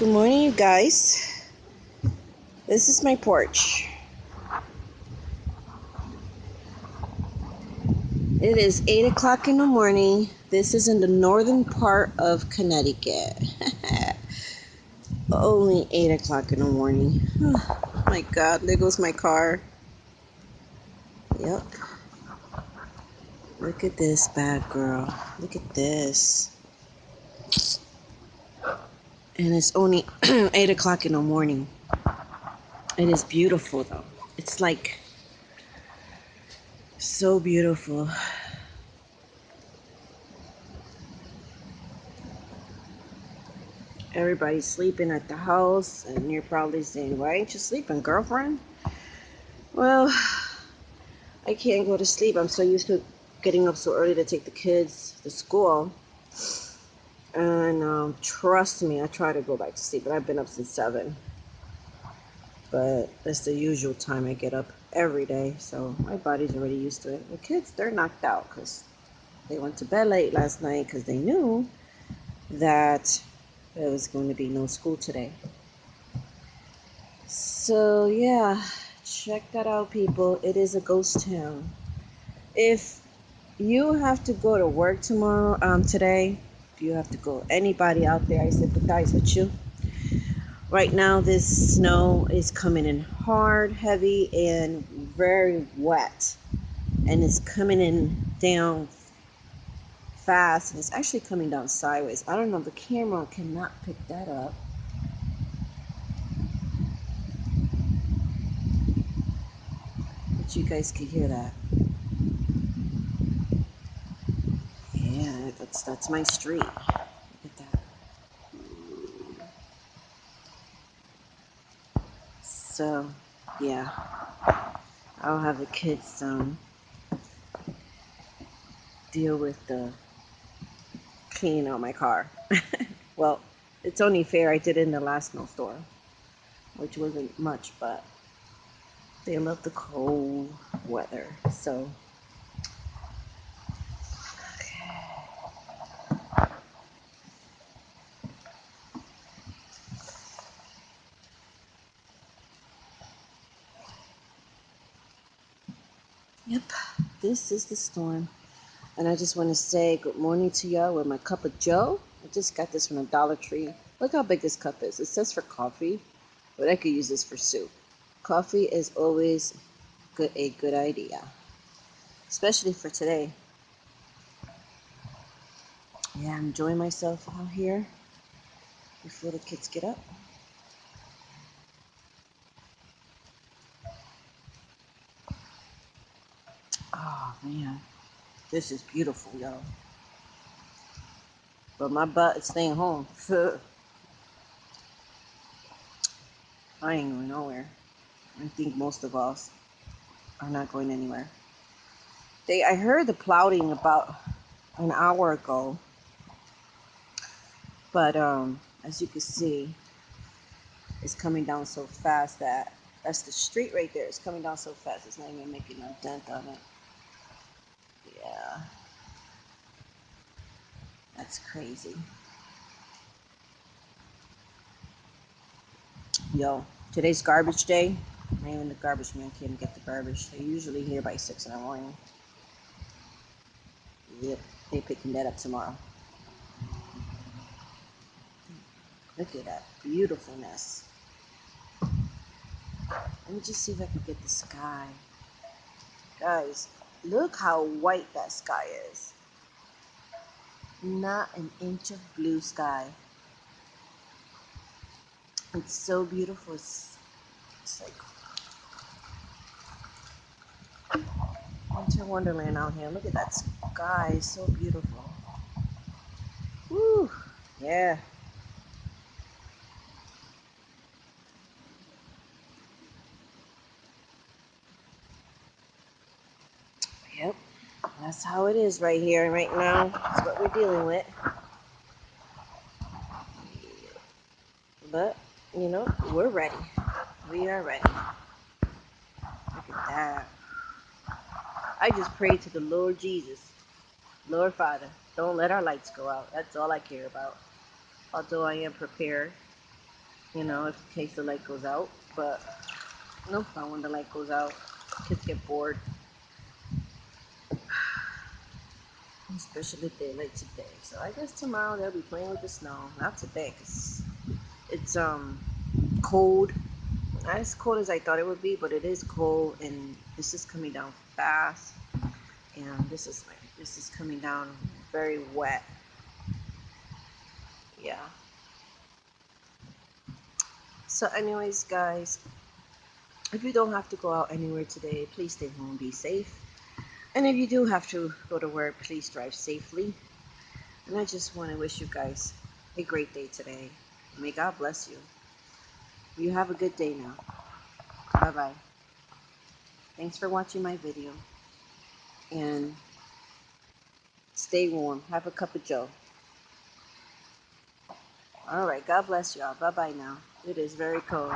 Good morning, you guys. This is my porch. It is 8 o'clock in the morning. This is in the northern part of Connecticut. Only 8 o'clock in the morning. Oh my God, there goes my car. Yep. Look at this bad girl. Look at this. And it's only 8 o'clock in the morning. It is beautiful though. It's like so beautiful. Everybody's sleeping at the house, and you're probably saying, why ain't you sleeping, girlfriend? Well, I can't go to sleep. I'm so used to getting up so early to take the kids to school. And trust me, I try to go back to sleep, but I've been up since 7. But that's the usual time I get up every day, so my body's already used to it. The kids, they're knocked out because they went to bed late last night because they knew that there was going to be no school today. So yeah, check that out, people. It is a ghost town. If you have to go to work today, if you have to go, anybody out there, I sympathize with you. Right now, this snow is coming in hard, heavy, and very wet. And it's coming in down fast, and it's actually coming down sideways. I don't know, the camera cannot pick that up. But you guys can hear that. Yeah, that's my street. Look at that. So, yeah, I'll have the kids deal with the cleaning out my car. Well, it's only fair. I did it in the last snowstorm, which wasn't much, but they love the cold weather. So, yep, this is the storm. And I just want to say good morning to y'all with my cup of joe. I just got this from the Dollar Tree. Look how big this cup is. It says for coffee, but I could use this for soup. Coffee is always a good idea, especially for today. Yeah, I'm enjoying myself out here before the kids get up. Oh man, this is beautiful, y'all. But my butt is staying home. I ain't going nowhere. I think most of us are not going anywhere. I heard the plowing about an hour ago, but as you can see, it's coming down so fast that's the street right there. It's coming down so fast, it's not even making a dent on it. Yeah, that's crazy. Yo, today's garbage day. Man, when the garbage man came to get the garbage, they're usually here by 6 in the morning. Yep, they're picking that up tomorrow. Look at that beautifulness. Let me just see if I can get the sky. Guys, look how white that sky is. Not an inch of blue sky. It's so beautiful. It's like winter wonderland out here. Look at that sky. It's so beautiful. Woo! Yeah. Yep. That's how it is right here and right now. That's what we're dealing with. But, we're ready. We are ready. Look at that. I just pray to the Lord Jesus. Lord Father, don't let our lights go out. That's all I care about. Although I am prepared you know, in case the light goes out. But no fun when the light goes out. Kids get bored, especially if they like today. So I guess tomorrow they'll be playing with the snow. Not today, cause it's cold. Not as cold as I thought it would be, but it is cold, and this is coming down fast. And this is coming down very wet. Yeah. So, anyways, guys, if you don't have to go out anywhere today, please stay home, be safe. And if you do have to go to work, please drive safely. And I just want to wish you guys a great day today. May God bless you. You have a good day now. Bye bye. Thanks for watching my video. And stay warm. Have a cup of joe. All right. God bless y'all. Bye bye now. It is very cold.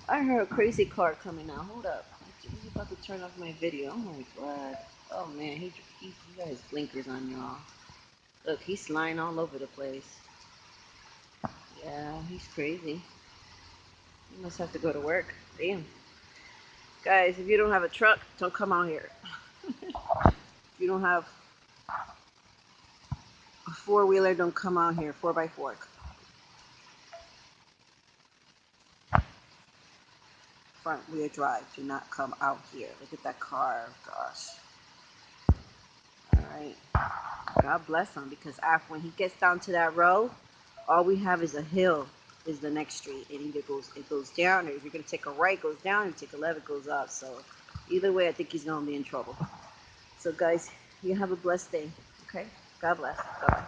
I heard a crazy car coming now. Hold up. He's about to turn off my video. I'm like, what? Oh man, he got his blinkers on, y'all. Look, he's flying all over the place. Yeah, he's crazy. He must have to go to work. Damn. Guys, if you don't have a truck, don't come out here. If you don't have a four-wheeler, don't come out here. 4x4. Front wheel drive. Do not come out here. Look at that car. Gosh. All right. God bless him, because after when he gets down to that road, all we have is a hill. Is the next street. It either goes down, or if you're gonna take a right, it goes down. If you take a left, it goes up. So either way, I think he's gonna be in trouble. So guys, you have a blessed day. Okay. God bless. Bye bye.